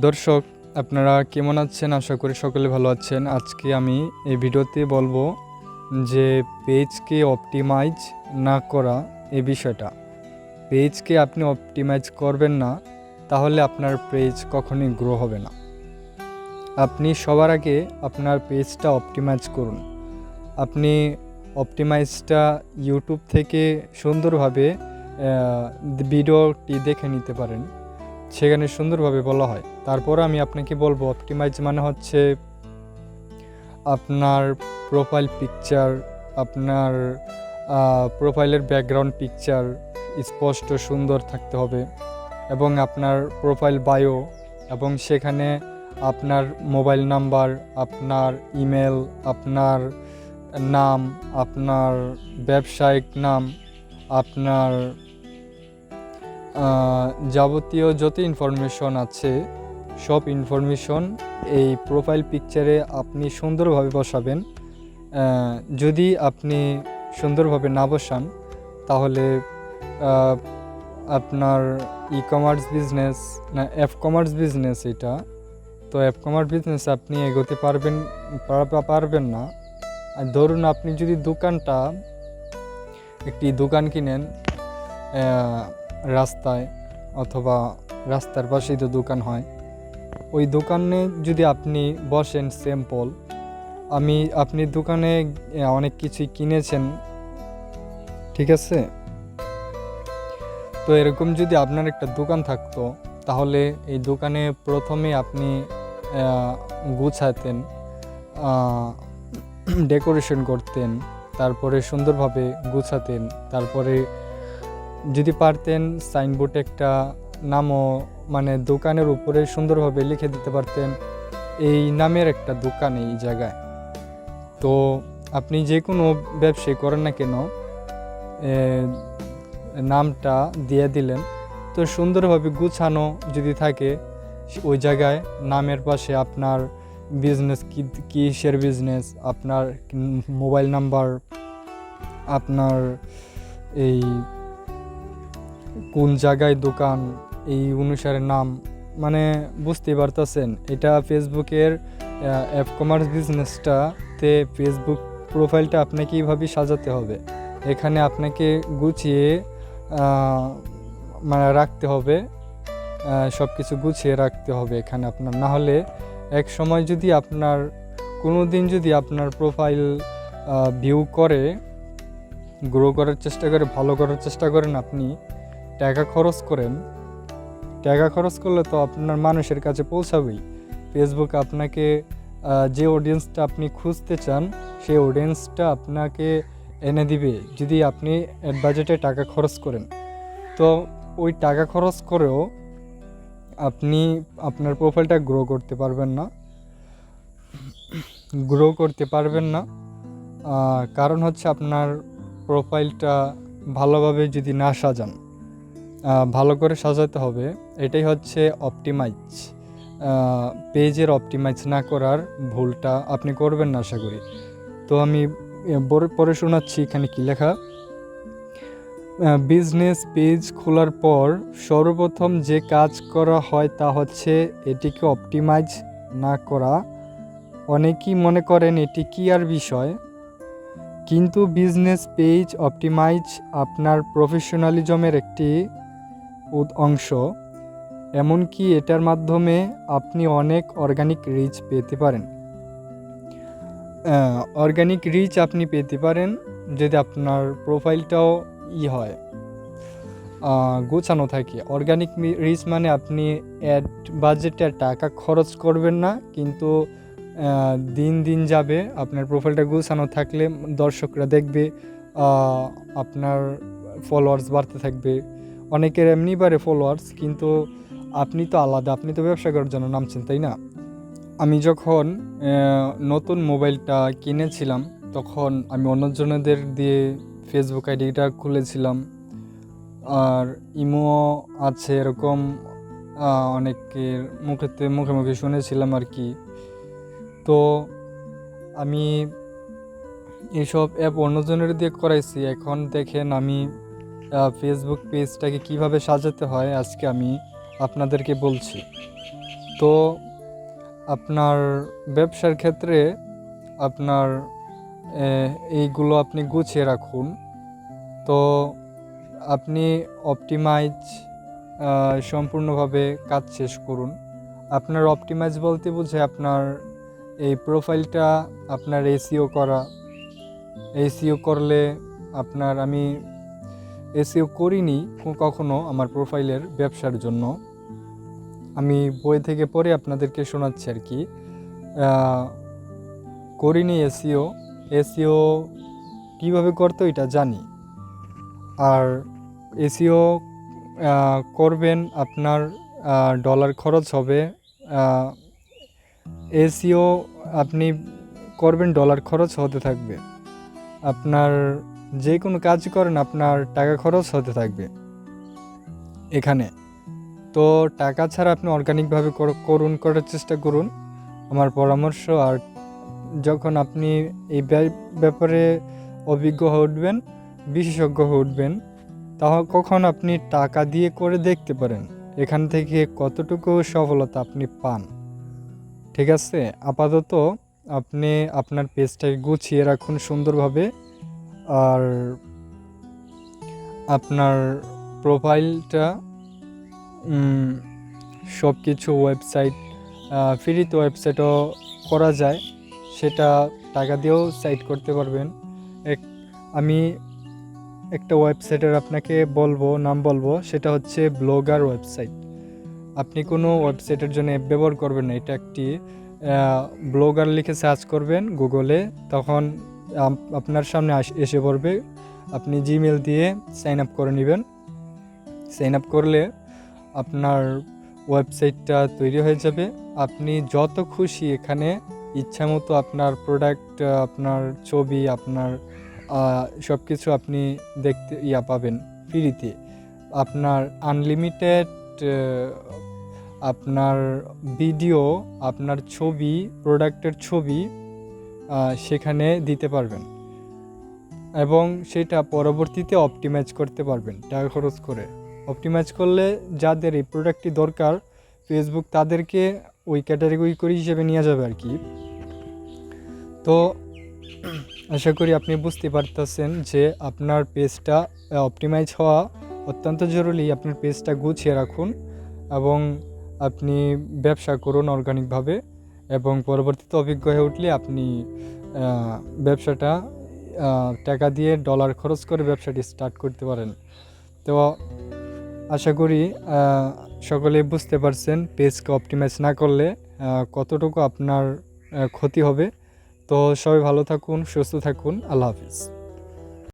দর্শক, আপনারা কেমন আছেন? আশা করি সকলে ভালো আছেন। আজকে আমি এই ভিডিওতে বলবো যে পেজকে অপটিমাইজ না করা এই বিষয়টা। পেজকে আপনি অপটিমাইজ করবেন না, তাহলে আপনার পেজ কখনোই গ্রো হবে না। আপনি সবার আগে আপনার পেজটা অপটিমাইজ করুন। আপনি অপটিমাইজটা ইউটিউব থেকে সুন্দরভাবে ভিডিওটি দেখে নিতে পারেন, সেখানে সুন্দরভাবে বলা হয়। তারপর আমি আপনাকে বলবো অপটিমাইজ মানে হচ্ছে আপনার প্রোফাইল পিকচার, আপনার প্রোফাইলের ব্যাকগ্রাউন্ড পিকচার স্পষ্ট সুন্দর থাকতে হবে, এবং আপনার প্রোফাইল বায়ো, এবং সেখানে আপনার মোবাইল নাম্বার, আপনার ইমেল, আপনার নাম, আপনার ব্যবসায়িক নাম, আপনার যাবতীয় যত ইনফরমেশন আছে সব ইনফরমেশন এই প্রোফাইল পিকচারে আপনি সুন্দরভাবে বসাবেন। যদি আপনি সুন্দরভাবে না বসান, তাহলে আপনার ই কমার্স বিজনেস না অ্যাপ কমার্স বিজনেস, এটা তো অ্যাপ কমার্স বিজনেস আপনি এগোতে পারবেন না। আর ধরুন আপনি যদি একটি দোকান কিনেন রাস্তায়, অথবা রাস্তার পাশেই তো দোকান হয়, ওই দোকানে যদি আপনি বসেন স্যাম্পল, আপনি দোকানে অনেক কিছুই কিনেছেন, ঠিক আছে? তো এরকম যদি আপনার একটা দোকান থাকতো, তাহলে এই দোকানে প্রথমে আপনি গুছাতেন, ডেকোরেশন করতেন, তারপরে সুন্দরভাবে গুছাতেন, তারপরে যদি পারতেন সাইনবোর্ড একটা নামও, মানে দোকানের উপরে সুন্দরভাবে লিখে দিতে পারতেন এই নামের একটা দোকান এই জায়গায়। তো আপনি যে কোনো ব্যবসায় করেন না কেন, নামটা দিয়ে দিলেন। তো সুন্দরভাবে গুছানো যদি থাকে ওই জায়গায়, নামের পাশে আপনার বিজনেস কিসের বিজনেস, আপনার মোবাইল নাম্বার, আপনার এই কোন জায়গায় দোকান, এই অনুসারে নাম, মানে বুঝতেই পারতেছেন। এটা ফেসবুকের অ্যাপ কমার্স বিজনেসটাতে ফেসবুক প্রোফাইলটা আপনাকে এইভাবে সাজাতে হবে। এখানে আপনাকে গুছিয়ে মানে রাখতে হবে, সব কিছু গুছিয়ে রাখতে হবে এখানে আপনার। না হলে এক সময় যদি আপনার কোনো দিন যদি আপনার প্রোফাইল ভিউ করে, গ্রো করার চেষ্টা করে, ভালো করার চেষ্টা করেন, আপনি টাকা খরচ করলে তো আপনার মানুষের কাছে পৌঁছাবেই। ফেসবুক আপনাকে যে অডিয়েন্সটা আপনি খুঁজতে চান, সেই অডিয়েন্সটা আপনাকে এনে দিবে যদি আপনি বাজেটে টাকা খরচ করেন। তো ওই টাকা খরচ করেও আপনি আপনার প্রোফাইলটা গ্রো করতে পারবেন না। কারণ হচ্ছে আপনার প্রোফাইলটা ভালোভাবে যদি না সাজান, ভালো করে সাজাতে হবে। এটাই হচ্ছে অপটিমাইজ। পেজের অপটিমাইজ না করার ভুলটা আপনি করবেন না, আশা করি। তো আমি পরে শোনাচ্ছি এখানে কি লেখা। বিজনেস পেজ খোলার পর সর্বপ্রথম যে কাজ করা হয় তা হচ্ছে এটিকে অপটিমাইজ না করা। অনেকেই মনে করেন এটি কি আর বিষয়, কিন্তু বিজনেস পেজ অপটিমাইজ আপনার প্রফেশনালিজমের একটি অংশ। এমনকি এটার মাধ্যমে আপনি অনেক অর্গানিক রিচ পেতে পারেন। অর্গানিক রিচ আপনি পেতে পারেন যদি আপনার প্রোফাইলটাও হয়, গোছানো থাকে। অর্গানিক রিচ মানে আপনি অ্যাড বাজেটে টাকা খরচ করবেন না, কিন্তু দিন দিন যাবে, আপনার প্রোফাইলটা গোছানো থাকলে দর্শকরা দেখবে, আপনার ফলোয়ার্স বাড়তে থাকবে। অনেকের এমনি বাড়ে ফলোয়ার্স, কিন্তু আপনি তো আলাদা, আপনি তো ব্যবসা করার জন্য নামছেন, তাই না? আমি যখন নতুন মোবাইলটা কিনেছিলাম, তখন আমি অন্যজনদের দিয়ে ফেসবুক আইডিটা খুলেছিলাম, আর ইমো আছে, এরকম অনেকের মুখে শুনেছিলাম আর কি। তো আমি এইসব অ্যাপ অন্যজনের দিয়ে করাইছি। এখন দেখেন আমি ফেসবুক পেজটাকে কিভাবে সাজাতে হয় আজকে আমি আপনাদেরকে বলছি। তো আপনার ব্যবসার ক্ষেত্রে আপনার এইগুলো আপনি গুছিয়ে রাখুন। তো আপনি অপটিমাইজ সম্পূর্ণভাবে কাজ শেষ করুন। আপনার অপটিমাইজ বলতে বোঝায় আপনার এই প্রোফাইলটা আপনার এসইও করা। এসইও করলে আমি এসইও করিনি কখনো আমার প্রোফাইলের ব্যবসার জন্য, আমি বই থেকে পড়ে আপনাদেরকে শোনাচ্ছি আর কি। করিনি এসইও কীভাবে করতো এটা জানি। আর এসইও করবেন, আপনার ডলার খরচ হবে। এসইও আপনি করবেন, ডলার খরচ হতে থাকবে। আপনার যে কোনো কাজ করেন আপনার টাকা খরচ হতে থাকবে এখানে। তো টাকা ছাড়া আপনি অর্গানিকভাবে করার চেষ্টা করুন, আমার পরামর্শ। আর যখন আপনি এই ব্যাপারে অভিজ্ঞ হয়ে উঠবেন, বিশেষজ্ঞ হয়ে উঠবেন, কখন আপনি টাকা দিয়ে করে দেখতে পারেন এখান থেকে কতটুকু সফলতা আপনি পান। ঠিক আছে, আপাতত আপনি আপনার পেজটাকে গুছিয়ে রাখুন সুন্দরভাবে। আর আপনার প্রোফাইলটা সব কিছু ওয়েবসাইট, ফ্রিতে ওয়েবসাইটও করা যায়, সেটা টাকা দিয়েও সাইট করতে পারবেন। আমি একটা ওয়েবসাইটের আপনাকে নাম বলবো, সেটা হচ্ছে ব্লগার ওয়েবসাইট। আপনি কোনো ওয়েবসাইটের জন্য অ্যাপ ব্যবহার করবেন না, এটা একটি ব্লগার লিখে সার্চ করবেন গুগলে, তখন আপনার সামনে এসে পড়বে। আপনি জিমেল দিয়ে সাইন আপ করে নেবেন। সাইন আপ করলে আপনার ওয়েবসাইটটা তৈরি হয়ে যাবে। আপনি যত খুশি এখানে ইচ্ছা মতো আপনার প্রোডাক্ট, আপনার ছবি, আপনার সব কিছু আপনি দেখতে পাবেন ফ্রিতে। আপনার আনলিমিটেড আপনার ভিডিও, আপনার ছবি, প্রোডাক্টের ছবি সেখানে দিতে পারবেন এবং সেটা পরবর্তীতে অপটিমাইজ করতে পারবেন টাকা খরচ করে। অপটিমাইজ করলে যাদের এই প্রোডাক্টটি দরকার, ফেসবুক তাদেরকে ওই ক্যাটাগরি হিসেবে নিয়ে যাবে আর কি। তো আশা করি আপনি বুঝতে পারতেছেন যে আপনার পেজটা অপটিমাইজ হওয়া অত্যন্ত জরুরি। আপনার পেজটা গুছিয়ে রাখুন এবং আপনি ব্যবসা করুন অর্গানিকভাবে, এবং পরবর্তীতে অভিজ্ঞ হয়ে উঠলে আপনি ব্যবসাটা টাকা দিয়ে ডলার খরচ করে ব্যবসাটি স্টার্ট করতে পারেন। তো আশা করি সকলেই বুঝতে পারছেন পেজকে অপটিমাইজ না করলে কতটুকু আপনার ক্ষতি হবে। তো সবাই ভালো থাকুন, সুস্থ থাকুন, আল্লাহ হাফিজ।